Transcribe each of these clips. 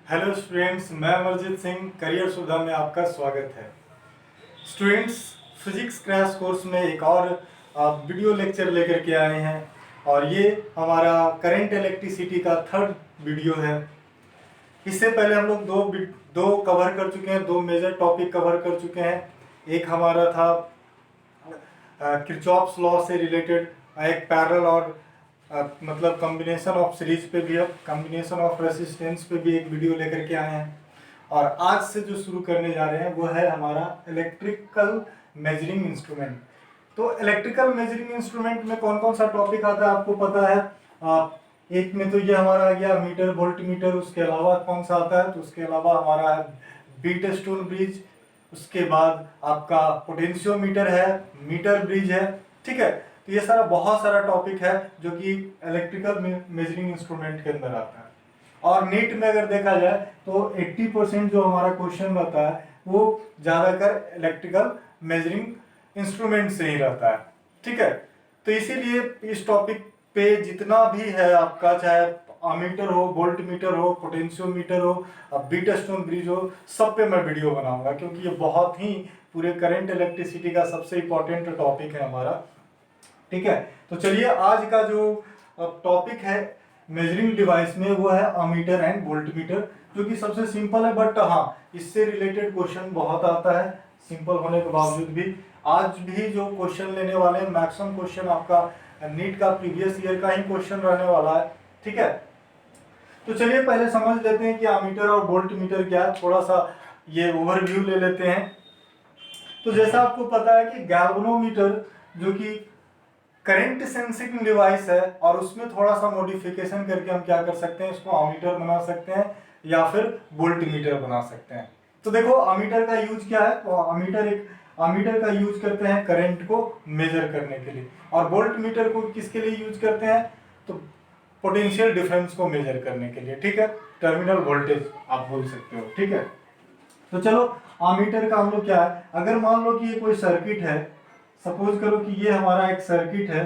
Hello students, मैं Amarjeet Singh career सुविधा में आपका स्वागत है। स्टूडेंट्स, फिजिक्स क्रैश कोर्स में एक और वीडियो लेक्चर लेकर के आए हैं और ये हमारा करंट इलेक्ट्रिसिटी का थर्ड वीडियो है। इससे पहले हम लोग दो कवर कर चुके हैं, दो मेजर टॉपिक कवर कर चुके हैं। एक हमारा था किरचॉफ्स लॉ से रिलेटेड, एक पैरेलल और मतलब कॉम्बिनेशन ऑफ सीरीज पे भी, अब कॉम्बिनेशन ऑफ रेसिस्टेंस पे भी एक वीडियो लेकर के आए हैं। और आज से जो शुरू करने जा रहे हैं वो है हमारा इलेक्ट्रिकल मेजरिंग इंस्ट्रूमेंट। तो इलेक्ट्रिकल मेजरिंग इंस्ट्रूमेंट में कौन कौन सा टॉपिक आता है आपको पता है। एक में तो ये हमारा आ गया मीटर वोल्ट मीटर, उसके अलावा कौन सा आता है, तो उसके अलावा हमारा है बीट स्टोन ब्रिज, उसके बाद आपका पोटेंशियोमीटर है, मीटर ब्रिज है। ठीक है, तो ये सारा बहुत सारा टॉपिक है जो कि इलेक्ट्रिकल मेजरिंग इंस्ट्रूमेंट के अंदर आता है। और नीट में अगर देखा जाए तो 80% जो हमारा क्वेश्चन रहता है वो ज़्यादातर इलेक्ट्रिकल मेजरिंग इंस्ट्रूमेंट से ही रहता है। ठीक है, तो इसीलिए इस टॉपिक पे जितना भी है आपका, चाहे अमीटर हो, वोल्ट मीटर हो, पोटेंशियोमीटर हो, बीट स्टोन ब्रिज हो, सब पे मैं वीडियो बनाऊंगा क्योंकि ये बहुत ही पूरे करंट इलेक्ट्रिसिटी का सबसे इंपॉर्टेंट टॉपिक है हमारा। ठीक है, तो चलिए आज का जो टॉपिक है मेजरिंग डिवाइस में वो है अमीटर एंड वोल्टमीटर, जो कि सबसे सिंपल है, बट हाँ इससे रिलेटेड क्वेश्चन बहुत आता है। सिंपल होने के बावजूद भी आज भी जो क्वेश्चन लेने वाले हैं, मैक्सिमम क्वेश्चन आपका नीट का प्रीवियस ईयर का ही क्वेश्चन रहने वाला है। ठीक है, तो चलिए पहले समझ लेते हैं कि अमीटर और वोल्टमीटर क्या है, थोड़ा सा ये ओवरव्यू ले लेते हैं। तो जैसा आपको पता है कि गैल्वेनोमीटर जो कि करंट सेंसिंग डिवाइस है और उसमें थोड़ा सा मॉडिफिकेशन करके हम क्या कर सकते हैं, इसको अमीटर बना सकते हैं या फिर वोल्टमीटर बना सकते हैं। तो देखो अमीटर का यूज क्या है, तो अमीटर का यूज करते हैं करंट को मेजर करने के लिए, और वोल्टमीटर को किसके लिए यूज करते हैं, तो पोटेंशियल डिफरेंस को मेजर करने के लिए। ठीक है, टर्मिनल वोल्टेज आप बोल सकते हो। ठीक है, तो चलो अमीटर का हम लोग क्या है, अगर मान लो कि ये कोई सर्किट है, सपोज करो कि ये हमारा एक सर्किट है।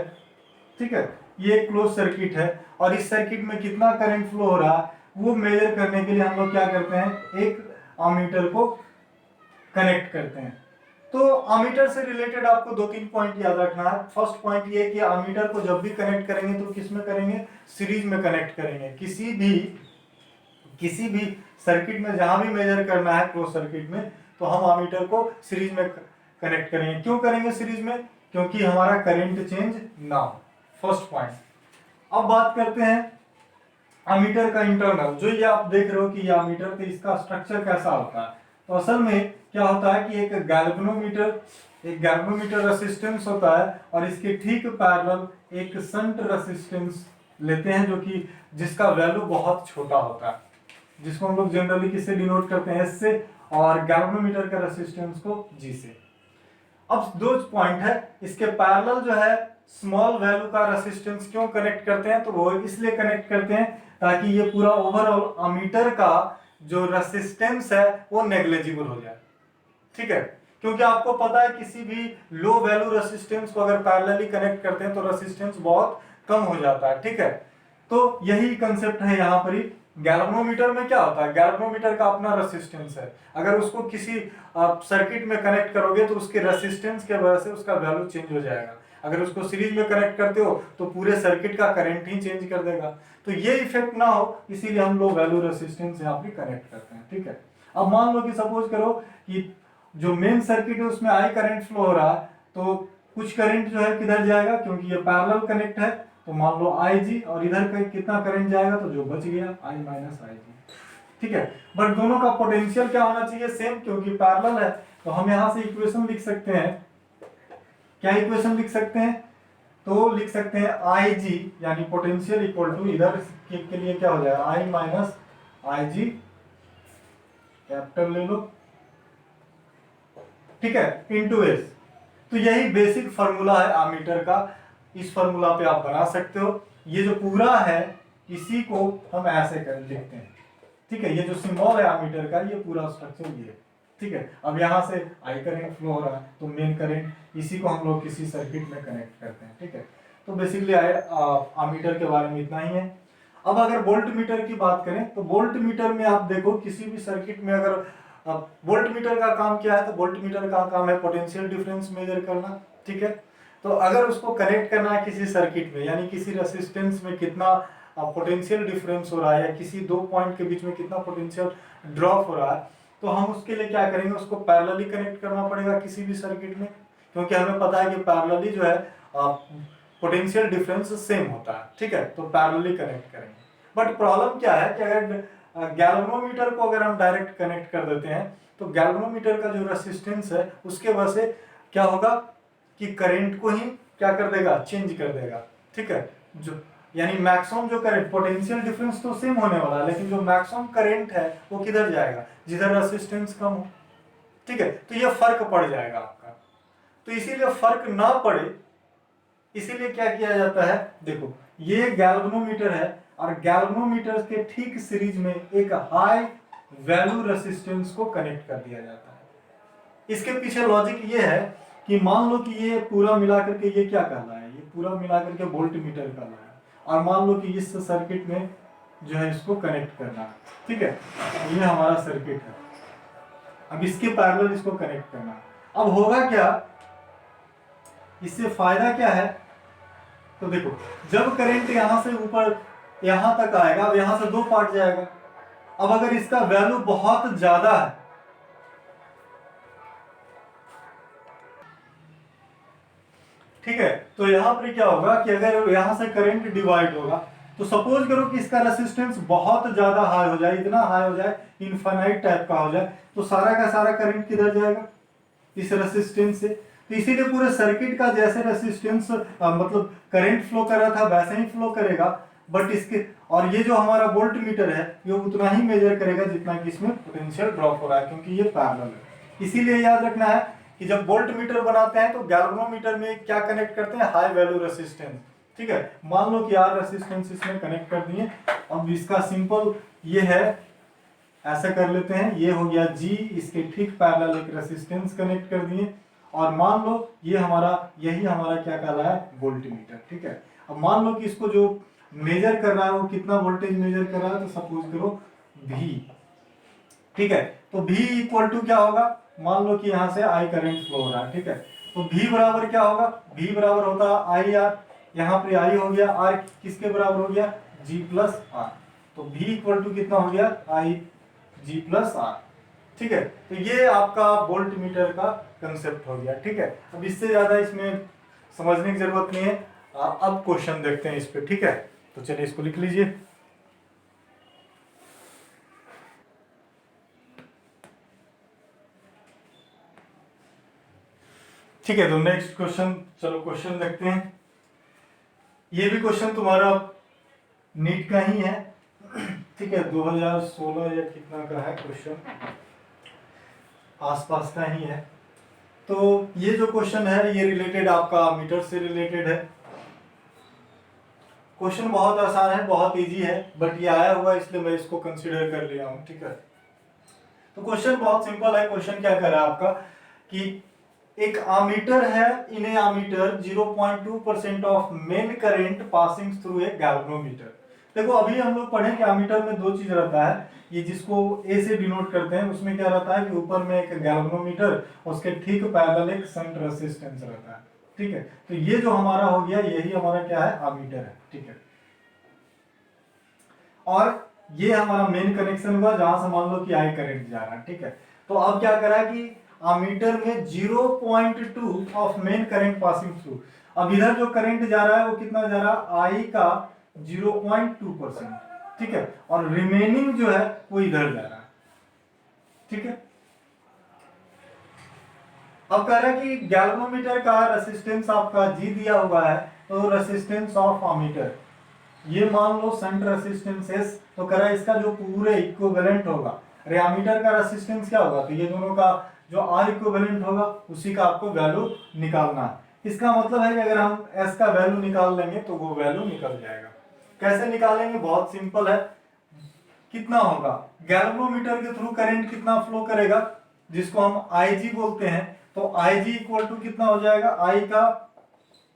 ठीक है, ये एक क्लोज सर्किट है और इस सर्किट में कितना करंट फ्लो हो रहा है वो मेजर करने के लिए हम लोग क्या करते हैं, एक अमीटर को कनेक्ट करते हैं। तो अमीटर से रिलेटेड आपको दो तीन पॉइंट याद रखना है। फर्स्ट पॉइंट ये कि अमीटर को जब भी कनेक्ट करेंगे तो किस में करेंगे, सीरीज में कनेक्ट करेंगे। किसी भी सर्किट में जहां भी मेजर करना है क्लोज सर्किट में, तो हम अमीटर को सीरीज में कनेक्ट करेंगे। क्यों करेंगे सीरीज में, क्योंकि हमारा करंट चेंज ना हो। First point. अब बात करते हैं अमीटर का इंटरनल, जो ये आप देख रहे हो कि ये अमीटर, तो इसका स्ट्रक्चर कैसा होता है। तो असल में क्या होता है कि एक गैल्वेनोमीटर रेसिस्टेंस होता है और इसके ठीक पैरेलल एक शंट रेसिस्टेंस लेते हैं, जो कि जिसका वैल्यू बहुत छोटा होता है, जिसको हम लोग जनरली किससे डिनोट करते हैं, एस से, और गैल्वेनोमीटर का रेसिस्टेंस को जी से। अब दो पॉइंट है, इसके पैरेलल जो है स्मॉल वैल्यू का रेसिस्टेंस क्यों कनेक्ट करते हैं, तो वो इसलिए कनेक्ट करते हैं ताकि ये पूरा ओवरऑल अमीटर का जो रेसिस्टेंस है वो नेग्लिजिबल हो जाए। ठीक है, क्योंकि आपको पता है किसी भी लो वैल्यू रेसिस्टेंस को अगर पैरेलली कनेक्ट करते हैं तो रेसिस्टेंस बहुत कम हो जाता है। ठीक है, तो यही कंसेप्ट है यहाँ पर ही। गैल्वेनोमीटर में क्या होता है, गैल्वेनोमीटर का अपना रेसिस्टेंस है, अगर उसको किसी सर्किट में कनेक्ट करोगे तो उसके रेसिस्टेंस के वजह से उसका वैल्यू चेंज हो जाएगा। अगर उसको सीरीज में कनेक्ट करते हो तो पूरे सर्किट का करंट ही चेंज कर देगा। तो ये इफेक्ट ना हो इसीलिए हम लोग वैल्यू रेसिस्टेंस यहाँ पे कनेक्ट करते हैं। ठीक है, अब मान लो कि सपोज करो कि जो मेन सर्किट है उसमें आई करंट फ्लो हो रहा है, तो कुछ करंट जो है किधर जाएगा, क्योंकि ये पैरेलल कनेक्ट है, तो मान लो आई जी, और इधर का कितना करंट जाएगा, तो जो बच गया आई माइनस आई जी। ठीक है, बट दोनों का पोटेंशियल क्या होना चाहिए, सेम, क्योंकि पैरेलल है। तो हम यहां से इक्वेशन लिख सकते हैं, क्या इक्वेशन लिख सकते हैं, तो लिख सकते हैं आई जी यानी पोटेंशियल इक्वल टू, इधर के लिए क्या हो जाएगा, आई माइनस आई जी, कैपिटल ले लो। ठीक है, इनटू एस। तो यही बेसिक फार्मूला है अमीटर का, इस फार्मूला पे आप बना सकते हो। ये जो पूरा है इसी को हम ऐसे कर लिखते हैं। ठीक है, ये जो सिंबल है अमीटर का, ये पूरा स्ट्रक्चर ये है। ठीक है, अब यहाँ से आई करंट फ्लो हो रहा है तो मेन करंट, इसी को हम लोग किसी सर्किट में कनेक्ट करते हैं। ठीक है, तो बेसिकली अमीटर के बारे में इतना ही है। अब अगर वोल्ट मीटर की बात करें तो वोल्ट मीटर में आप देखो किसी भी सर्किट में अगर वोल्ट मीटर का काम क्या है, तो वोल्ट मीटर का काम है पोटेंशियल डिफरेंस मेजर करना, ठीक है। तो अगर उसको कनेक्ट करना है किसी सर्किट में, यानी किसी रेसिस्टेंस में कितना पोटेंशियल डिफरेंस हो रहा है या किसी दो पॉइंट के बीच में कितना पोटेंशियल ड्रॉप हो रहा है, तो हम उसके लिए क्या करेंगे, उसको पैरेलली कनेक्ट करना पड़ेगा किसी भी सर्किट में, क्योंकि हमें पता है कि पैरेलली जो है पोटेंशियल डिफरेंस सेम होता है, ठीक है। तो पैरेलली कनेक्ट करेंगे। बट प्रॉब्लम क्या है कि अगर गैल्वेनोमीटर को अगर हम डायरेक्ट कनेक्ट कर देते हैं तो गैल्वेनोमीटर का जो रेसिस्टेंस है उसके वजह से क्या होगा कि करंट को ही क्या कर देगा, चेंज कर देगा, ठीक है। जो यानी मैक्सिमम जो करंट, पोटेंशियल डिफरेंस तो सेम होने वाला है, लेकिन जो मैक्सिमम करंट है वो किधर जाएगा, जिधर रेसिस्टेंस कम हो, ठीक है। तो ये फर्क पड़ जाएगा आपका। तो इसीलिए फर्क ना पड़े इसीलिए क्या किया जाता है, देखो ये गैल्वेनोमीटर है और गैल्वेनोमीटर के ठीक सीरीज में एक हाई वैल्यू रेसिस्टेंस को कनेक्ट कर दिया जाता है। इसके पीछे लॉजिक ये है कि मान लो कि ये पूरा मिला करके ये क्या कहलाया है, ये पूरा मिला करके वोल्ट मीटर कहलाया है, और मान लो कि इस सर्किट में जो है इसको कनेक्ट करना है, ठीक है। ये हमारा सर्किट है, अब इसके पैरेलल इसको कनेक्ट करना है। अब होगा क्या, इससे फायदा क्या है, तो देखो जब करंट यहां से ऊपर यहां तक आएगा, अब यहां से दो पार्ट जाएगा। अब अगर इसका वैल्यू बहुत ज्यादा है, ठीक है, तो यहां पर क्या होगा कि अगर यहां से करंट डिवाइड होगा तो सपोज करो कि इसका रेसिस्टेंस बहुत ज्यादा हाई हो जाए, इतना हाई हो जाए, इनफाइनाइट टाइप का हो जाए, तो सारा का सारा करंट किधर जाएगा, इस रेसिस्टेंस से। तो इसीलिए पूरे सर्किट का जैसे रेसिस्टेंस मतलब करंट फ्लो कर रहा था वैसे ही फ्लो करेगा, बट इसके और ये जो हमारा वोल्ट मीटर है ये उतना ही मेजर करेगा जितना कि इसमें पोटेंशियल ड्रॉप हो रहा है, क्योंकि ये पैरेलल है। इसीलिए याद रखना है कि जब वोल्ट मीटर बनाते हैं तो गैल्वेनोमीटर में क्या कनेक्ट करते हैं, हाई वैल्यू रेसिस्टेंस, ठीक है। मान लो कि आर रेसिस्टेंस इसमें कनेक्ट कर दिए। अब इसका सिंपल ये है, ऐसा कर लेते हैं, ये हो गया जी, इसके ठीक पैरेलल एक रेसिस्टेंस कनेक्ट कर दिए, और मान लो ये हमारा, यही हमारा क्या कहलाया है, वोल्टमीटर, ठीक है। अब मान लो कि इसको जो मेजर कर रहा है वो कितना वोल्टेज मेजर कर रहा है, तो सपोज करो V, ठीक है। तो V इक्वल टू क्या होगा, मान लो कि यहाँ से I करंट फ्लो हो रहा है, ठीक है। तो V बराबर क्या होगा, V बराबर होता है IR, यहाँ पे I हो गया, R किसके बराबर हो गया, G प्लस R। तो V इक्वल टू कितना हो गया, I G प्लस R, ठीक है। तो ये आपका वोल्ट मीटर का कंसेप्ट हो गया, ठीक है। अब इससे ज्यादा इसमें समझने की जरूरत नहीं है। अब क्वेश्चन देखते हैं इस पे, ठीक है। तो चलिए इसको लिख लीजिए। ठीक है, तो नेक्स्ट क्वेश्चन, चलो क्वेश्चन देखते हैं। ये भी क्वेश्चन तुम्हारा नीट का ही है, ठीक है। 2016 या कितना का है क्वेश्चन, आसपास का ही है। तो ये जो क्वेश्चन है ये रिलेटेड आपका मीटर से रिलेटेड है। क्वेश्चन बहुत आसान है, बहुत इजी है, बट ये आया हुआ है इसलिए मैं इसको कंसीडर कर लिया हूँ, ठीक है। तो क्वेश्चन बहुत सिंपल है। क्वेश्चन क्या कर रहा है आपका कि एक आमीटर है, in a ammeter 0.2% of main current passing through a galvanometer. देखो अभी हम लोग पढ़े कि आमीटर में दो चीज रहता है, ये जिसको ए से डिनोट करते हैं, उसमें क्या रहता है कि ऊपर में एक गैल्वेनोमीटर, उसके ठीक पैरेलल एक शंट रेजिस्टेंस रहता है, ठीक है। तो ये जो हमारा हो गया यही हमारा क्या है, आमीटर है, ठीक है। और ये हमारा मेन कनेक्शन हुआ जहां से मान लो कि आई करंट जा रहा है, ठीक है। तो अब क्या करा कि आमीटर में 0.2 of main current passing through, अब इधर जो करंट जा रहा है वो कितना जा रहा है, आई का 0.2%, ठीक है। और रिमेनिंग जो है वो इधर जा रहा है, ठीक है। अब कह रहा है कि गैल्वेनोमीटर का रेसिस्टेंस आपका जी दिया हुआ है, तो रेसिस्टेंस ऑफ आमीटर ये मान लो शंट रेसिस्टेंस एस, तो कह रहा है इसका जो पूरे इक्विवेलेंट होगा, अरे आमीटर का रेसिस्टेंस क्या होगा, तो ये दोनों का जो आर इक्विवेलेंट होगा उसी का आपको वैल्यू निकालना है। इसका मतलब है कि अगर हम एस का वैल्यू निकाल लेंगे तो वो वैल्यू निकल जाएगा। कैसे निकालेंगे, बहुत सिंपल है। कितना होगा, गैल्वेनोमीटर के थ्रू करंट कितना फ्लो करेगा, जिसको हम IG बोलते हैं, तो IG इक्वल टू कितना हो जाएगा, I का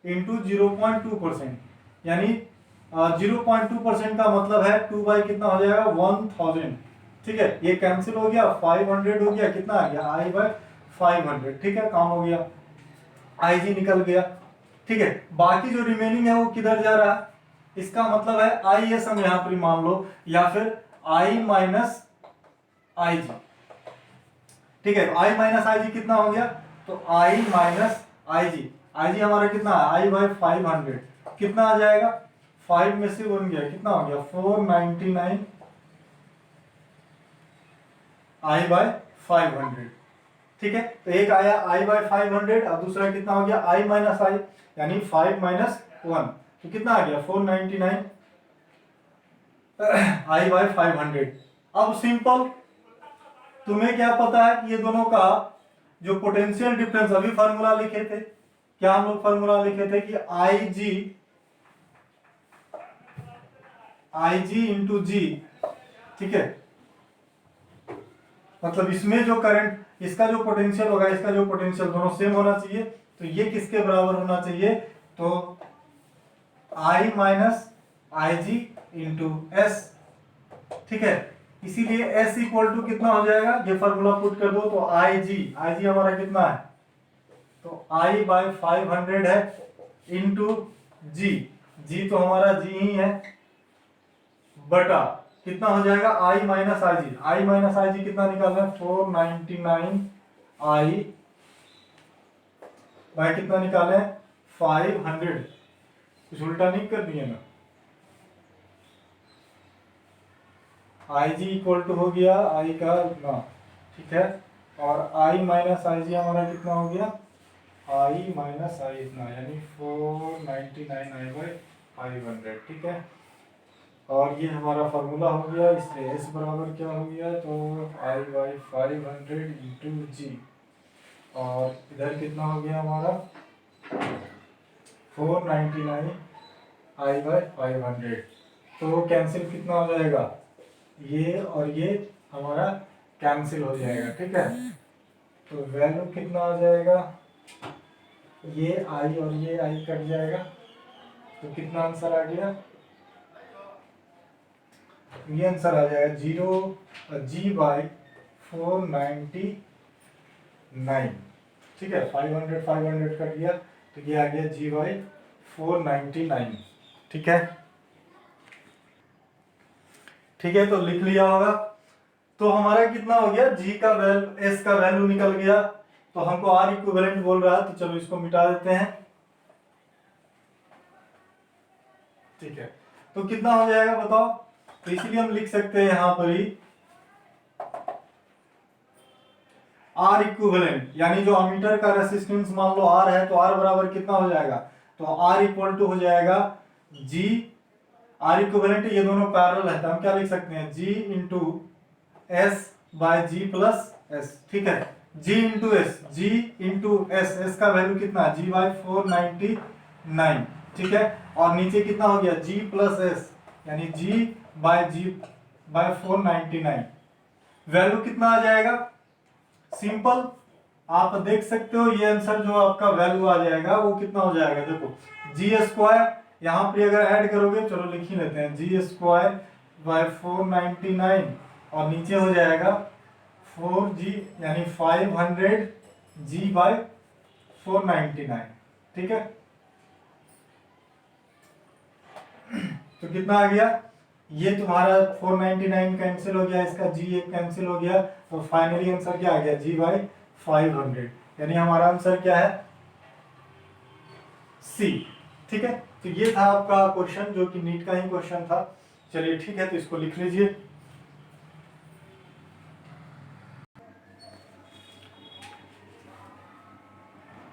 इंटू 0.2%, यानी 0.2% का मतलब है 2 बाई कितना हो जाएगा 1000। ठीक है, ये कैंसिल हो गया, 500 हो गया, कितना आ गया I बाय 500। ठीक है, काम हो गया, IG निकल गया। ठीक है, बाकी जो रिमेनिंग है वो किधर जा रहा है, इसका मतलब है IS हम यहाँ पर मान लो, या फिर I माइनस IG। ठीक है, I माइनस IG कितना हो गया, तो I माइनस IG हमारा कितना है I बाय 500, कितना आ जाएगा, 5 में से 1 गया, कितना हो गया 499 I बाय 500। ठीक है, तो एक आया I बाय 500 और दूसरा कितना हो गया I माइनस I, यानी 5 माइनस 1, तो कितना आ गया 499 I बाय 500। अब सिंपल, तुम्हें क्या पता है कि ये दोनों का जो पोटेंशियल डिफरेंस, अभी फार्मूला लिखे थे, क्या हम लोग फार्मूला लिखे थे कि IG इंटू जी। ठीक है, मतलब इसमें जो करंट, इसका जो पोटेंशियल होगा, इसका जो पोटेंशियल, दोनों सेम होना चाहिए, तो ये किसके बराबर होना चाहिए, तो I minus IG into S. ठीक है, इसीलिए S इक्वल टू कितना हो जाएगा, ये फॉर्मूला पुट कर दो, तो IG हमारा कितना है, तो I बाय 500 है इंटू जी तो हमारा जी ही है, बटा कितना हो जाएगा I माइनस IG कितना निकालना है 499 I बाय कितना निकाले 500। कुछ उल्टा नहीं कर दिए ना, IG इक्वल टू हो गया I का ना। ठीक है, और I माइनस IG हमारा कितना हो गया I माइनस I इतना, यानी 499 I बाय 500। ठीक है, और ये हमारा फार्मूला हो गया, इसलिए S बराबर क्या हो गया, तो I बाई 500 इंटू जी, और इधर कितना हो गया हमारा 499 I बाई 500। तो कैंसिल कितना हो जाएगा, ये और ये हमारा कैंसिल हो जाएगा। ठीक है, तो वैल्यू कितना आ जाएगा, ये I और ये I कट जाएगा, तो कितना आंसर आ गया, ये आंसर आ जाएगा G बाई 499। ठीक है, 500 कट गया, तो ये आ गया G बाई 499। ठीक है, तो लिख लिया होगा। तो हमारा कितना हो गया, G का वैल्यू, S का वैल्यू निकल गया, तो हमको R इक्विवेलेंट बोल रहा है, तो चलो इसको मिटा देते हैं। ठीक है, तो कितना हो जाएगा बताओ, तो इसलिए हम लिख सकते हैं यहां पर ही R इक्विवेलेंट, यानी जो अमीटर का रेसिस्टेंस मान लो R है, तो R बराबर कितना हो जाएगा, तो R इक्वल टू हो जाएगा G, R इक्विवेलेंट ये दोनों पैरेलल है, तो हम क्या लिख सकते हैं G into S by ji plus S. ठीक है, G इंटू एस, एस का वैल्यू कितना है G बाय 499। ठीक है, और नीचे कितना हो गया G प्लस एस, यानी G बाय 499, वैल्यू कितना आ जाएगा, सिंपल आप देख सकते हो, ये आंसर जो आपका वैल्यू आ जाएगा वो कितना हो जाएगा, देखो जी स्क्वायर, यहाँ पे अगर ऐड करोगे, चलो लिख ही लेते हैं जी स्क्वायर बाय 499, और नीचे हो जाएगा 4G, यानी 500 G बाय 499। ठीक है, तो कितना आ गया, ये तुम्हारा 499 कैंसिल हो गया, इसका G एक कैंसिल हो गया, तो फाइनली आंसर क्या आ गया G बाई 500, यानी हमारा आंसर क्या है C। ठीक है, तो ये था आपका क्वेश्चन, जो कि नीट का ही क्वेश्चन था। चलिए ठीक है, तो इसको लिख लीजिए।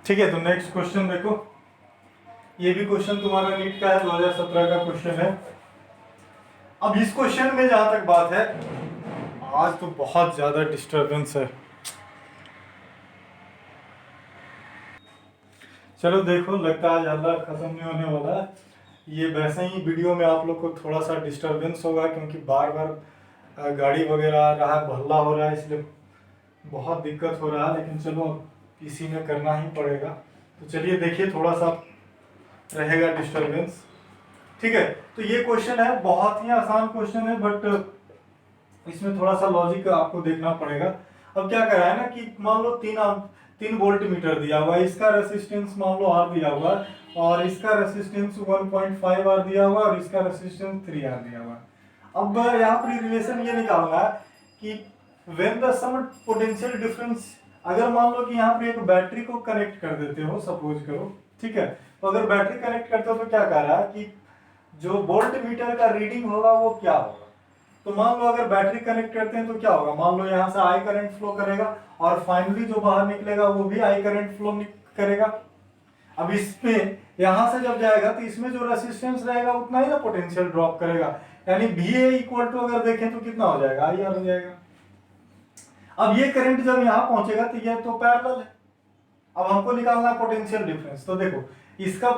ठीक है, तो नेक्स्ट क्वेश्चन देखो, ये भी क्वेश्चन तुम्हारा नीट का है, 2017 का क्वेश्चन है। अब इस क्वेश्चन में जहां तक बात है, आज तो बहुत ज्यादा डिस्टरबेंस है। चलो देखो, लगता है ज़्यादा खत्म नहीं होने वाला। ये वैसे ही वीडियो में आप लोग को थोड़ा सा डिस्टरबेंस होगा, क्योंकि बार बार गाड़ी वगैरह आ रहा है, हल्ला हो रहा है, इसलिए बहुत दिक्कत हो रहा है, लेकिन चलो इसी में करना ही पड़ेगा। तो चलिए देखिए, थोड़ा सा रहेगा डिस्टरबेंस। ठीक है, तो ये क्वेश्चन है, बहुत ही आसान क्वेश्चन है, बट इसमें थोड़ा सा लॉजिक आपको देखना पड़ेगा। अब क्या करा है ना कि मान लो 3 वोल्ट मीटर दिया हुआ है, इसका रेसिस्टेंस मान लो R दिया हुआ है, और इसका रेसिस्टेंस 1.5 R दिया हुआ है, और इसका रेसिस्टेंस 3 R दिया हुआ है। अब यहाँ पर रिलेशन ये निकालना है कि when the some potential difference, अगर मान लो कि यहाँ पे एक बैटरी को कनेक्ट कर देते हो, सपोज करो, ठीक है, तो अगर बैटरी कनेक्ट करते हो तो क्या कह रहा है कि जो वोल्ट मीटर का रीडिंग होगा वो क्या होगा। तो मान लो अगर बैटरी कनेक्ट करते हैं तो क्या होगा, मान लो यहाँ से आई करंट फ्लो करेगा, और फाइनली जो बाहर निकलेगा वो भी आई करंट फ्लो करेगा। अब इसमें यहाँ से जब जाएगा तो इसमें जो रेसिस्टेंस रहेगा उतना ही ना पोटेंशियल ड्रॉप करेगा, यानी VA इक्वल टू अगर देखें तो कितना हो जाएगा, IR हो जाएगा। अब ये करंट जब यहाँ पहुंचेगा तो ये तो पैरेलल है। अब हमको निकालना है पोटेंशियल डिफरेंस, तो देखो इसका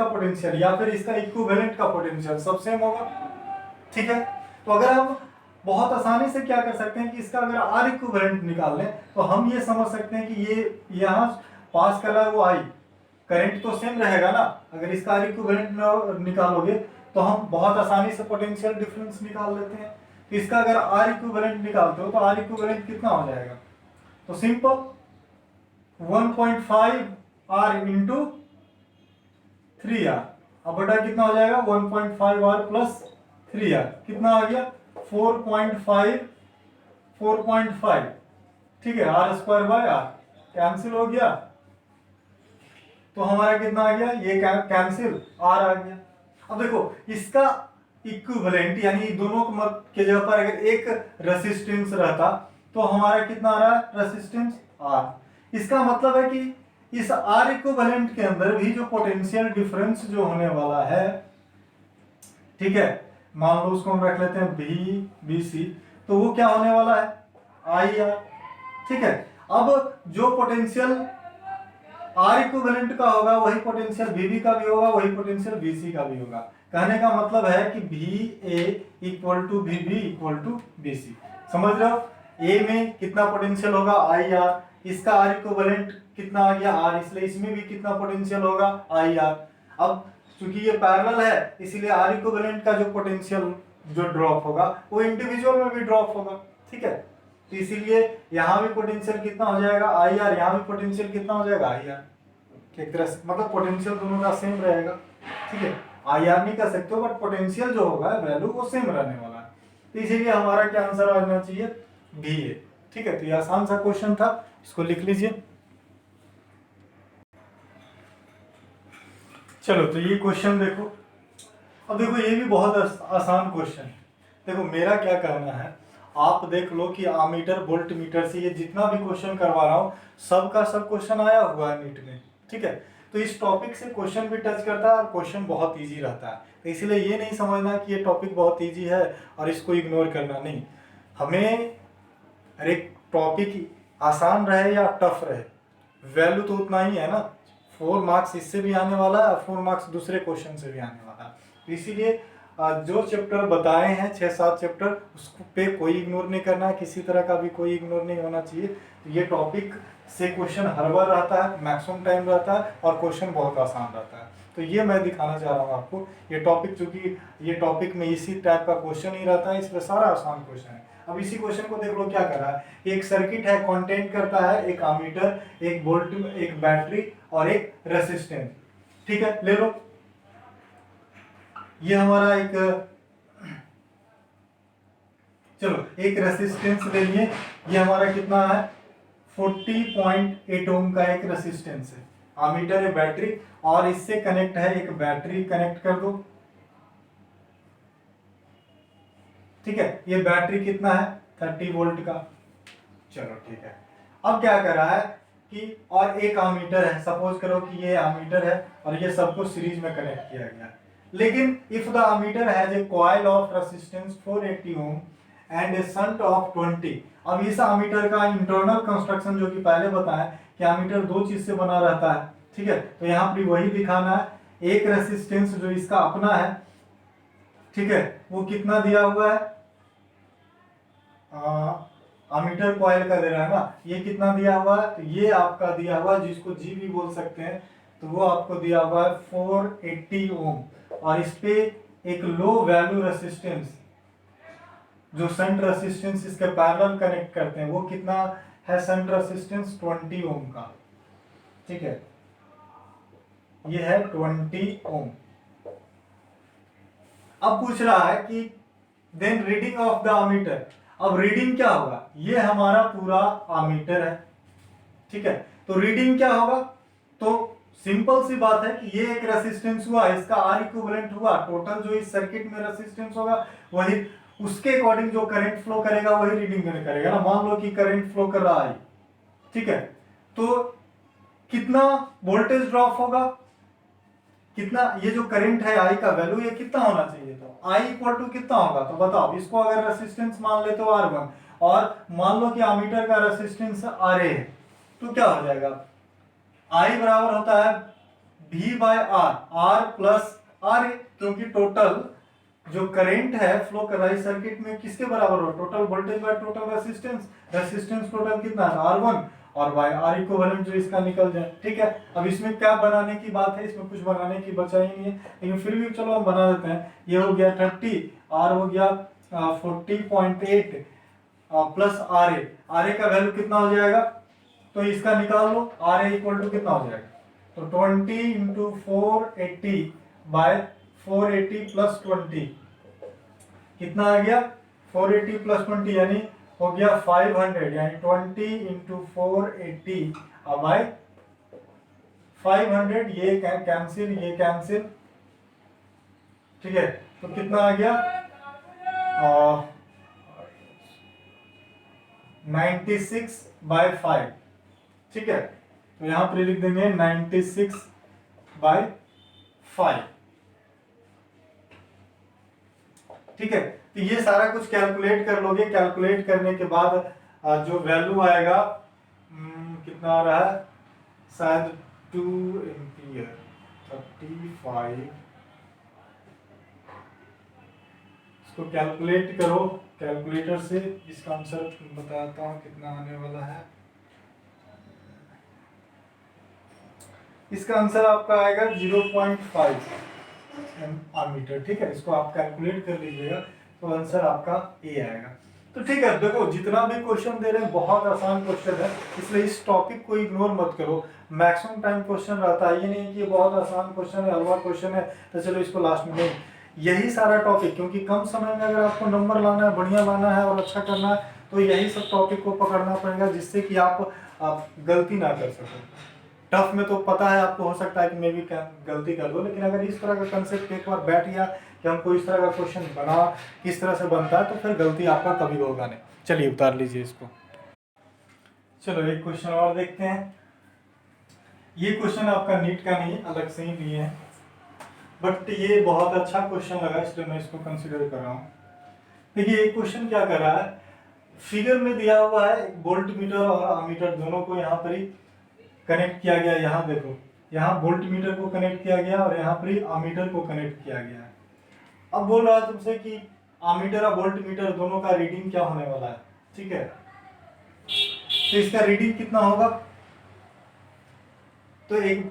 पोटेंशियल या फिर इसका इक्विवेलेंट का पोटेंशियल सब सेम होगा, ठीक है। तो अगर हम बहुत आसानी से क्या कर सकते हैं कि इसका अगर आर इक्विवेलेंट निकाल लें तो हम ये समझ सकते हैं कि ये यहाँ पास कर रहा है वो आई, करंट तो सेम रहेगा ना। अगर इसका आर इक्विवेलेंट निकालोगे तो हम बहुत आसानी से पोटेंशियल डिफरेंस निकाल लेते हैं। तो इसका अगर आर इक्विवेलेंट निकालते हो तो आर इक्विवेलेंट कितना हो जाएगा, तो सिंपल 1.5 R इंटू 3R, अब बटा कितना हो जाएगा 1.5 R प्लस 3R, कितना आ गया 4.5, ठीक है, R square by R cancel हो गया, तो हमारा कितना आ गया, ये कैंसिल R आ गया। अब देखो इसका इक्विवेलेंट यानी दोनों के जगह पर अगर एक रेसिस्टेंस रहता तो हमारा कितना आ रहा है, रेसिस्टेंस R। इसका मतलब है कि इस R इक्विवेलेंट के अंदर भी जो पोटेंशियल डिफरेंस जो होने वाला है, ठीक है, मान लो उसको हम रख लेते हैं VBC, तो वो क्या होने वाला है, IR, ठीक है। अब जो पोटेंशियल R इक्विवेलेंट का होगा वही पोटेंशियल VB का भी होगा, वही पोटेंशियल VC का भी होगा। कहने का मतलब है कि VA equal to VB equal to VC, समझ रहे हो। A में कितना पोटेंशियल होगा, IR, इसका R इक्विवेलेंट कितना आ गया R, इसलिए इसमें भी कितना पोटेंशियल होगा, IR। अब चूंकि ये पैरेलल है इसीलिए R इक्विवेलेंट का जो पोटेंशियल जो ड्रॉप होगा वो इंडिविजुअल में भी ड्रॉप होगा, ठीक है। तो इसीलिए यहाँ भी पोटेंशियल कितना हो जाएगा, IR, यहाँ भी पोटेंशियल कितना हो जाएगा, IR। एक तरह से मतलब पोटेंशियल दोनों का सेम रहेगा, ठीक है। IR नहीं कर सकते हो बट पोटेंशियल जो होगा वैल्यू वो सेम रहने वाला है, तो इसीलिए हमारा क्या आंसर आना चाहिए, VA, ठीक है। तो ये आसान सा क्वेश्चन था, इसको लिख लीजिए। चलो तो ये क्वेश्चन देखो, अब देखो ये भी बहुत आसान क्वेश्चन। देखो मेरा क्या कहना है, आप देख लो कि आमीटर वोल्ट मीटर से ये जितना भी क्वेश्चन करवा रहा हूँ सबका सब क्वेश्चन आया हुआ है नीट में, ठीक है। तो इस टॉपिक से क्वेश्चन भी टच करता है और क्वेश्चन बहुत इजी रहता है, तो इसलिए ये नहीं समझना कि ये टॉपिक बहुत इजी है और इसको इग्नोर करना, नहीं। हमें हर एक टॉपिक आसान रहे या टफ रहे, वैल्यू तो उतना ही है ना। 4 मार्क्स इससे भी आने वाला है और 4 मार्क्स दूसरे क्वेश्चन से भी आने वाला है, तो इसीलिए जो चैप्टर बताए हैं 6-7 चैप्टर उस पे कोई इग्नोर नहीं करना है, किसी तरह का भी कोई इग्नोर नहीं होना चाहिए। ये टॉपिक से क्वेश्चन हर बार रहता है, मैक्सिमम टाइम रहता है और क्वेश्चन बहुत आसान रहता है, तो ये मैं दिखाना चाह रहा हूँ आपको। ये टॉपिक चूंकि ये टॉपिक में इसी टाइप का क्वेश्चन ही रहता है इसलिए सारा आसान क्वेश्चन है। अब इसी क्वेश्चन को देख लो क्या कर रहा है, एक सर्किट है, कंटेंट करता है एक अमीटर, एक वोल्ट, एक बैटरी और एक रेसिस्टेंस, ठीक है। ले लो ये हमारा एक, चलो एक रेसिस्टेंस ले लिए, ये हमारा कितना है 40.8 ओम का एक रेसिस्टेंस है, अमीटर है बैटरी और इससे कनेक्ट है एक बैटरी, कनेक्ट कर दो, ठीक है। ये बैटरी कितना है 30 वोल्ट का, चलो ठीक है। अब क्या कर रहा है कि और एक अमीटर है, सपोज करो कि ये अमीटर है और ये सबको सीरीज में कनेक्ट किया गया, लेकिन if the ammeter has a coil of resistance 480 ohm and A shunt of 20। अब इस अमीटर का इंटरनल कंस्ट्रक्शन जो कि पहले बताया कि अमीटर 2 चीज से बना रहता है, ठीक है। तो यहाँ पर वही दिखाना है, एक रेजिस्टेंस जो इसका अपना है, ठीक है, वो कितना दिया हुआ है, अमीटर कॉइल का दे रहा है ना, ये कितना दिया हुआ है, तो ये आपका दिया हुआ है जिसको जी भी बोल सकते हैं, तो वो आपको दिया हुआ है 480 ओम। और इस पे एक लो वैल्यू रेसिस्टेंस, जो शंट रेसिस्टेंस इसके पैरेलल कनेक्ट करते हैं, वो कितना है शंट रेसिस्टेंस 20 ओम का, ठीक है, ये है 20 ओम। अब पूछ रहा है कि then reading of the ammeter. अब रीडिंग क्या होगा, ये हमारा पूरा अमीटर है, ठीक है, तो रीडिंग क्या होगा, तो सिंपल सी बात है कि ये एक रेसिस्टेंस हुआ, इसका आर इक्विवेलेंट हुआ, टोटल जो इस सर्किट में रेसिस्टेंस होगा वही, उसके अकॉर्डिंग जो करंट फ्लो करेगा वही रीडिंग में करेगा ना। मान लो कि करंट फ्लो कर रहा है, ठीक है, तो कितना वोल्टेज ड्रॉप होगा, कितना, ये जो करंट है आई का वैल्यू ये कितना होना चाहिए, तो आई इक्वल टू कितना होगा, तो बताओ। इसको अगर रेसिस्टेंस मान ले तो R1, और मान लो कि अमीटर का रेसिस्टेंस RA है, तो क्या हो जाएगा, I बराबर होता है V by R, R plus RA, क्योंकि टोटल जो करंट है फ्लो कर रहा है सर्किट में किसके बराबर हो, total voltage by total resistance, resistance total कितना है R1, और बाय R इक्विवेलेंट जो इसका निकल जाए, ठीक है। अब इसमें क्या बनाने की बात है, इसमें कुछ बनाने की बचा ही नहीं है, लेकिन फिर भी चलो हम बना देते हैं। ये हो गया 30, R हो गया 40.8 प्लस RA का वैल्यू कितना हो जाएगा, तो इसका निकाल लो, RA इक्वल टू कितना हो जाएगा, तो 20 इंटू 480 बाय 480 प्लस 20 कितना आ गया, 480 प्लस 20 यानी हो गया 500, यानी 20 इंटू 480 बाय 500, ये कैंसिल, ये कैंसिल, ठीक है, तो कितना आ गया 96 बाय 5, ठीक है, तो यहां पर लिख देंगे 96 बाय 5, ठीक है। तो ये सारा कुछ कैलकुलेट कर लोगे, कैलकुलेट करने के बाद जो वैल्यू आएगा कितना आ रहा है, शायद 2 एम्पियर 35, इसको कैलकुलेट करो कैलकुलेटर से, इसका आंसर बताता हूँ कितना आने वाला है। इसका आंसर आपका आएगा 0.5 एमीटर, ठीक है, इसको आप कैलकुलेट कर लीजिएगा, तो आंसर आपका ए आएगा। तो ठीक है, देखो जितना भी क्वेश्चन दे रहे हैं बहुत आसान क्वेश्चन है, इसलिए इस टॉपिक को इग्नोर मत करो। मैक्सिमम टाइम क्वेश्चन रहता है, ये नहीं कि ये बहुत आसान क्वेश्चन है, हलवा क्वेश्चन है तो चलो इसको लास्ट में, नहीं, यही सारा टॉपिक, क्योंकि कम समय में अगर आपको नंबर लाना है, बढ़िया लाना है और अच्छा करना है, तो यही सब टॉपिक को पकड़ना पड़ेगा, जिससे कि आप गलती ना कर सको। टफ में तो पता है आपको, हो सकता है कि मैं भी गलती कर दूं, लेकिन अगर इस तरह का कंसेप्ट एक बार बैठ गया कि हमको इस तरह का क्वेश्चन बना किस तरह से बनता है, तो फिर गलती आपका कभी होगा नहीं। चलिए उतार लीजिए इसको। चलो एक क्वेश्चन और देखते हैं। ये क्वेश्चन आपका नीट का नहीं, अलग से ही लिए हैं, बट ये बहुत अच्छा क्वेश्चन लगा, इसलिए मैं इसको कंसिडर कर रहा हूँ। देखिए ये क्वेश्चन क्या कर रहा है, फिगर में दिया हुआ है एक वोल्ट मीटर और अमीटर दोनों को यहाँ पर ही कनेक्ट किया गया। यहाँ देखो, यहाँ वोल्ट मीटर को कनेक्ट किया गया और यहाँ पर ही अमीटर को कनेक्ट किया गया है। अब बोल रहा है तुमसे कि अमीटर और वोल्ट मीटर दोनों का रीडिंग क्या होने वाला है, ठीक है, तो इसका रीडिंग कितना होगा, तो एक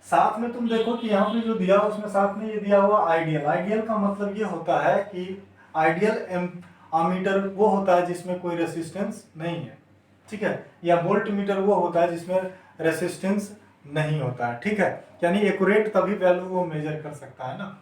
साथ में तुम देखो कि यहाँ पे जो दिया उसमें साथ में ये दिया हुआ आइडियल। आइडियल का मतलब ये होता है कि आइडियल अमीटर वो होता है जिसमें कोई रेसिस्टेंस नहीं है, ठीक है, या वोल्ट मीटर वो होता है जिसमें रेसिस्टेंस नहीं होता है, ठीक है, यानी एक्यूरेट तभी वैल्यू वो मेजर कर सकता है ना।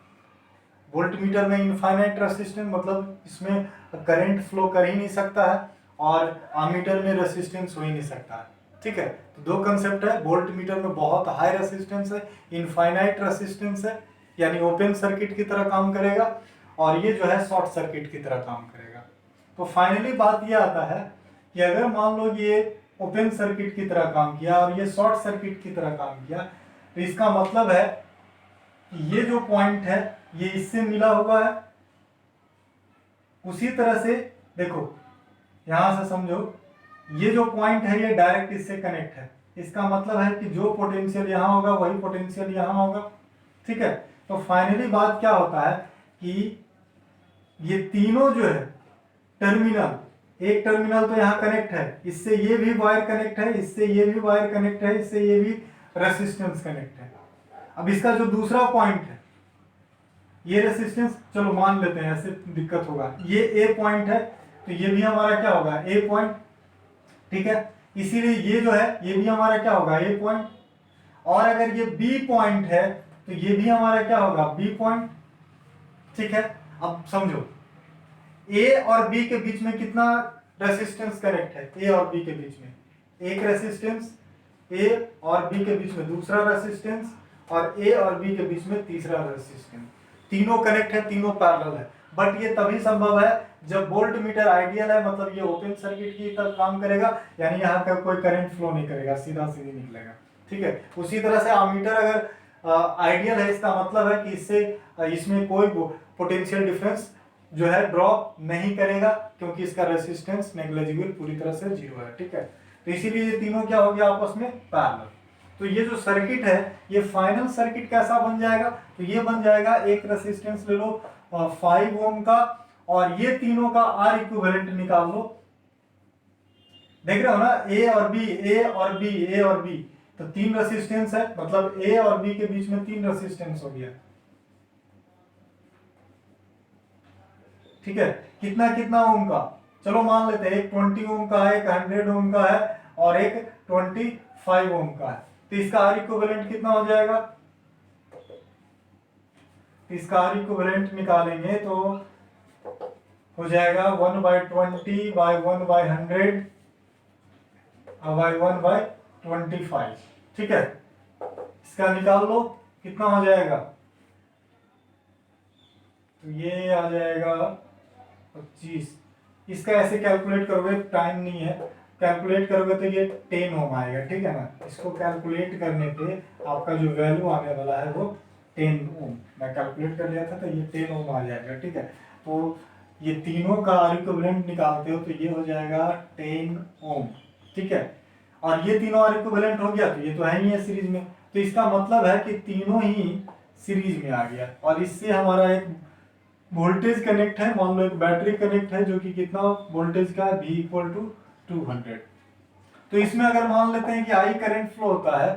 वोल्ट मीटर में इनफाइनाइट रेसिस्टेंस, मतलब इसमें करंट फ्लो कर ही नहीं सकता है, और अमीटर में रेसिस्टेंस हो ही नहीं सकता है, ठीक है। तो दो कंसेप्ट है, वोल्ट मीटर में बहुत हाई रेसिस्टेंस है, इनफाइनाइट रेसिस्टेंस है, यानी ओपन सर्किट की तरह काम करेगा, और ये जो है शॉर्ट सर्किट की तरह काम करेगा। तो फाइनली बात ये आता है कि अगर मान लो ये ओपन सर्किट की तरह काम किया और ये शॉर्ट सर्किट की तरह काम किया, तो इसका मतलब है कि ये जो पॉइंट है ये इससे मिला हुआ है, उसी तरह से देखो यहां से समझो, ये जो पॉइंट है ये डायरेक्ट इससे कनेक्ट है, इसका मतलब है कि जो पोटेंशियल यहां होगा वही पोटेंशियल यहां होगा, ठीक है। तो फाइनली बात क्या होता है कि ये तीनों जो है टर्मिनल, एक टर्मिनल तो यहाँ कनेक्ट है, इससे ये भी वायर कनेक्ट है, इससे ये भी वायर कनेक्ट है, इससे ये भी रेसिस्टेंस कनेक्ट है। अब इसका जो दूसरा पॉइंट है ये रेसिस्टेंस चलो मान लेते हैं, ऐसे दिक्कत होगा, ये ए पॉइंट है तो ये भी हमारा क्या होगा, ए पॉइंट, ठीक है। इसीलिए ये जो है ये भी हमारा क्या होगा, ए पॉइंट। और अगर ये बी पॉइंट है तो ये भी हमारा क्या होगा, बी पॉइंट, ठीक है। अब समझो ए और बी के बीच में कितना रेसिस्टेंस कनेक्ट है, ए और बी के बीच में एक रेसिस्टेंस, ए और बी के बीच में दूसरा रेसिस्टेंस, और ए और बी के बीच में तीसरा रेसिस्टेंस। तीनों कनेक्ट है, तीनों पैरेलल है। बट ये तभी संभव है जब वोल्ट मीटर आइडियल है, मतलब ये ओपन सर्किट की तरह काम करेगा, यानी यहाँ का कोई करंट फ्लो नहीं करेगा, सीधा सीधी निकलेगा, ठीक है। उसी तरह से अमीटर अगर आइडियल है, इसका मतलब है कि इससे इसमें कोई पोटेंशियल डिफरेंस जो है ड्रॉप नहीं करेगा, क्योंकि इसका रेसिस्टेंस नेग्लिजिबल, पूरी तरह से जीरो है, ठीक है। तो इसीलिए ये तीनों क्या हो गया, आपस में पैरेलल। तो ये जो सर्किट है, ये फाइनल सर्किट कैसा बन जाएगा, तो ये बन जाएगा, एक रेसिस्टेंस ले लो 5 ओम का, और ये तीनों का आर इक्विवेलेंट निकाल लो। देख रहे हो ना, ए और बी, ए और बी, ए और बी, तो 3 रेसिस्टेंस है, मतलब ए और बी के बीच में 3 रेसिस्टेंस हो गया, ठीक है। कितना कितना ओम का, चलो मान लेते हैं, एक 20 ओम का है, एक 100 ओम का है, और एक 25 ओम का है। तो इसका आर इक्विवेलेंट कितना हो जाएगा, इसका आर इक्विवेलेंट निकालेंगे तो हो जाएगा 1/20 बाय 1/100 बाय 1/25, ठीक है। इसका निकाल लो, कितना हो जाएगा, तो ये आ जाएगा 25। इसका ऐसे कैलकुलेट करोगे, टाइम नहीं है, कैलकुलेट करोगे तो ये 10 ओम आएगा, ठीक है ना। इसको कैलकुलेट करने पे आपका जो वैल्यू आने वाला है वो 10 ओम, मैं कैलकुलेट कर लिया था, तो ये 10 ओम आ जाएगा, ठीक है। तो ये तीनों का आर इक्विवेलेंट निकालते हो तो ये हो जाएगा 10 ओम, ठीक है। और ये तीनों आर इक्विवेलेंट हो गया, तो ये तो है ही है सीरीज में, तो इसका मतलब है कि तीनों ही सीरीज में आ गया। और इससे हमारा एक वोल्टेज कनेक्ट है, मान लो एक बैटरी कनेक्ट है, जो कि कितना वोल्टेज का है, V = 200। तो इसमें अगर मान लेते हैं कि I करंट फ्लो होता है,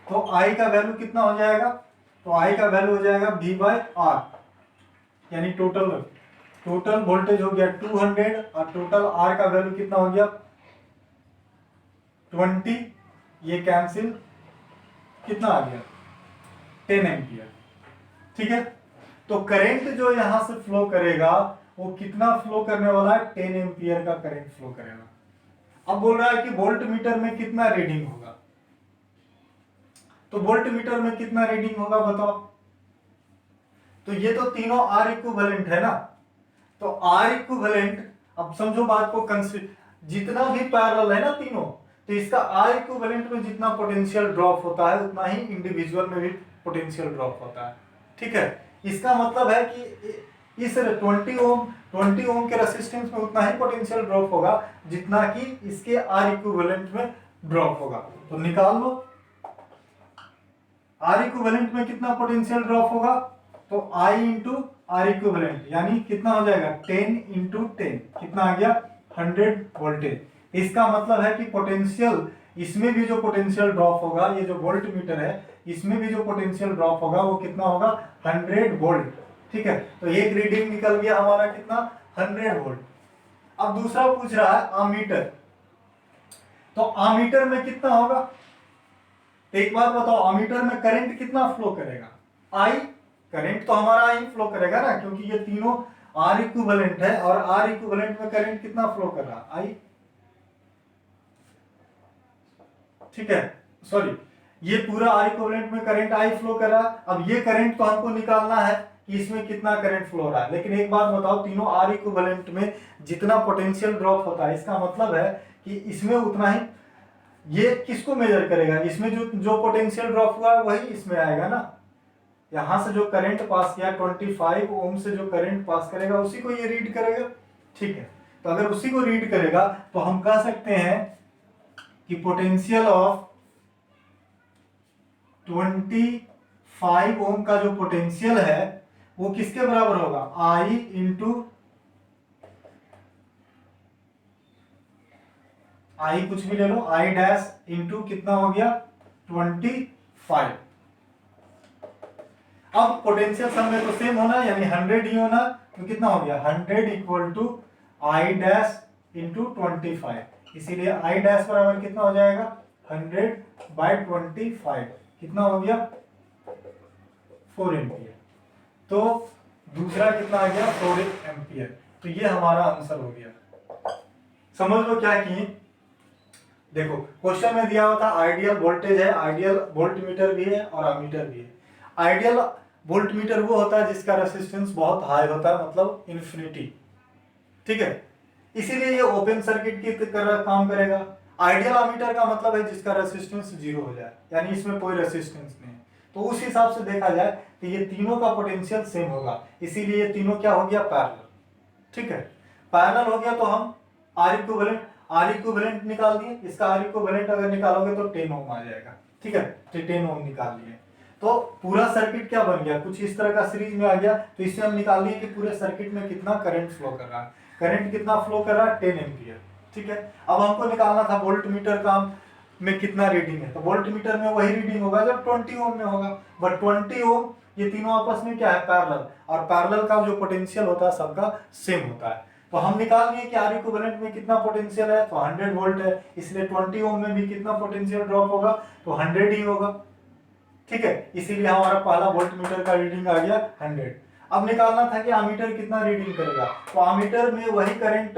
तो I का वैल्यू कितना हो जाएगा, तो I का वैल्यू हो जाएगा V/R, यानी टोटल वोल्टेज हो गया 200, और टोटल R का वैल्यू कितना हो गया 20, ये कैंसिल, कितना आ गया 10 एम्पियर, ठीक है। तो करंट जो यहां से फ्लो करेगा वो कितना फ्लो करने वाला है, 10 एम्पियर का करंट फ्लो करेगा। अब बोल रहा है कि वोल्ट मीटर में कितना रीडिंग होगा, तो वोल्ट मीटर में कितना रीडिंग होगा बताओ। तो ये तो तीनों आर इक्विवेलेंट है ना, तो आर इक्विवेलेंट, अब समझो बात को, जितना भी पैरेलल है ना तीनों, तो इसका आर इक्विवेलेंट में जितना पोटेंशियल ड्रॉप होता है उतना ही इंडिविजुअल में भी पोटेंशियल ड्रॉप होता है, ठीक है। इसका मतलब है कि इस 20 ओम के रेसिस्टेंस में उतना ही पोटेंशियल ड्रॉप होगा जितना कि इसके आर इक्विवेलेंट में ड्रॉप होगा। तो निकाल लो आर इक्विवेलेंट में कितना पोटेंशियल ड्रॉप होगा, तो I इंटू आर इक्विवेलेंट, यानी कितना हो जाएगा 10 इंटू 10, कितना आ गया 100 वोल्टेज। इसका मतलब है कि पोटेंशियल, इसमें भी जो पोटेंशियल ड्रॉप होगा, ये जो वोल्ट मीटर है इसमें भी जो पोटेंशियल ड्रॉप होगा वो कितना होगा 100 वोल्ट, ठीक है। तो एक रीडिंग निकल गया हमारा कितना 100 वोल्ट। अब दूसरा पूछ रहा है आमीटर, तो आमीटर में कितना होगा, तो एक बात बताओ, आमीटर में करंट कितना फ्लो करेगा, आई, करंट तो हमारा आई फ्लो करेगा ना, क्योंकि ये तीनों आर इक्विवेलेंट है, और आर इक्विवेलेंट में करंट कितना फ्लो कर रहा है, आई, ठीक है। सॉरी, ये पूरा आर इक्विवेलेंट में करंट आई फ्लो कर रहा है। अब ये करंट तो हमको निकालना है कि इसमें कितना करंट फ्लो हो रहा है, लेकिन एक बात बताओ, तीनों आर इक्विवेलेंट में जितना पोटेंशियल ड्रॉप होता है, इसका मतलब है कि इसमें उतना ही, ये किसको मेजर करेगा, इसमें जो पोटेंशियल ड्रॉप हुआ है वही इसमें आएगा ना। यहां से जो करंट पास किया 25 ओम से जो करंट पास करेगा उसी को ये रीड करेगा, ठीक है। तो अगर उसी को रीड करेगा तो हम कह सकते हैं कि पोटेंशियल ऑफ 25 ओम का जो पोटेंशियल है वो किसके बराबर होगा, I इंटू आई, कुछ भी ले लो, I डैश इंटू कितना हो गया 25। अब पोटेंशियल सम में तो सेम होना, यानी 100 ही होना, तो कितना हो गया 100 equal to I dash into 25, इसीलिए आई डैश बराबर कितना हो जाएगा 100/25, कितना हो गया 4 एम्पियर। तो दूसरा कितना आ गया 4 एम्पियर। तो ये हमारा आंसर हो गया। समझ लो क्या किए, देखो क्वेश्चन में दिया हुआ था आइडियल वोल्टेज है, आइडियल वोल्टमीटर भी है और अमीटर भी है। आइडियल वोल्टमीटर वो होता है जिसका रेसिस्टेंस बहुत हाई होता है, मतलब इन्फिनिटी, ठीक है, इसीलिए ये ओपन सर्किट की तरह काम करेगा। आइडियल अमीटर का मतलब है जिसका रेसिस्टेंस 0 हो जाए, यानी इसमें कोई रेसिस्टेंस नहीं है। तो उस हिसाब से देखा जाए तो ये तीनों का पोटेंशियल सेम होगा, इसीलिए ये तीनों क्या हो गया पैरेलल, ठीक है। पैरेलल हो गया तो हम आर इक्विवेलेंट निकाल दिए, इसका आर इक्विवेलेंट अगर निकालोगे तो 10 ओम आ जाएगा, ठीक है, तो 10 ओम निकाल लिए। तो पूरा सर्किट क्या बन गया, कुछ इस तरह का सीरीज में आ गया। तो इससे हम निकाल लिए कि पूरे सर्किट में कितना करंट फ्लो कर रहा है। करंट कितना फ्लो कर रहा है 10 एम्पियर, ठीक है। अब हमको निकालना था वोल्टमीटर का में कितना रीडिंग है, तो वोल्टमीटर में वही रीडिंग होगा जब 20 ओम में होगा, बट 20 ओम ये तीनों आपस में क्या है पैरेलल, और पैरेलल का जो पोटेंशियल होता है सबका सेम होता है। तो हम निकाल लिए कि आर इक्विवेलेंट में कितना पोटेंशियल है, तो 100 वोल्ट है, इसलिए 20 ओम में भी कितना पोटेंशियल ड्रॉप होगा, तो 100 ही होगा, ठीक है। इसीलिए हमारा पहला वोल्टमीटर का रीडिंग आ गया 100। अब निकालना था कि अमीटर कितना रीडिंग करेगा, तो अमीटर में वही करंट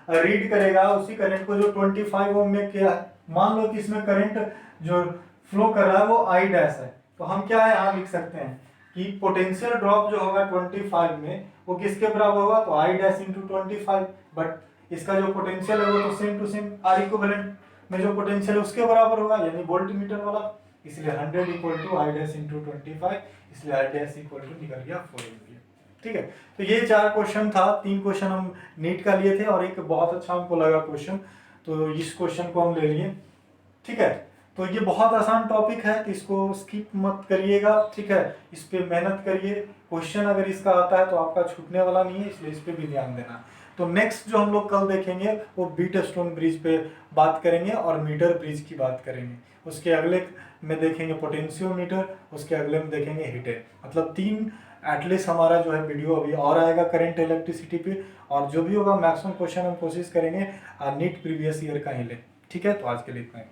रीड करेगा, उसी करंट को जो 25 ओम में किया है। मान लो कि इसमें करंट जो फ्लो कर रहा है वो आई डैश है, तो हम क्या है यहाँ लिख सकते हैं कि पोटेंशियल ड्रॉप जो होगा 25 में वो किसके बराबर होगा, तो आई डैश इंटू 25, बट इसका जो पोटेंशियल है वो तो same to same R equivalent में जो पोटेंशियल है उसके बराबर होगा, यानी वोल्टमीटर वाला, इसलिए 100 equal to I dash into 25, इसलिए आई डैश इक्वल टू निकल गया 4 एम्पियर, ठीक है। तो ये 4 क्वेश्चन था, 3 क्वेश्चन हम नीट का लिए थे और एक बहुत अच्छा हमको लगा क्वेश्चन, तो इस क्वेश्चन को हम ले लिए, ठीक है। तो ये बहुत आसान टॉपिक है, तो इसको स्किप मत करिएगा, ठीक है, इस पे मेहनत करिए। क्वेश्चन अगर इसका आता है तो आपका छूटने वाला नहीं है, इसलिए इस पे भी ध्यान देना। तो नेक्स्ट जो हम लोग कल देखेंगे वो बीट स्टोन ब्रिज पे बात करेंगे और मीटर ब्रिज की बात करेंगे। उसके अगले में देखेंगे पोटेंशियोमीटर, उसके अगले में देखेंगे हीटर, मतलब 3 एटलीस्ट हमारा जो है वीडियो अभी और आएगा करंट इलेक्ट्रिसिटी पे, और जो भी होगा मैक्सिमम क्वेश्चन हम कोशिश करेंगे नीट प्रीवियस ईयर का ही ले, ठीक है। तो आज के लिए इतना ही।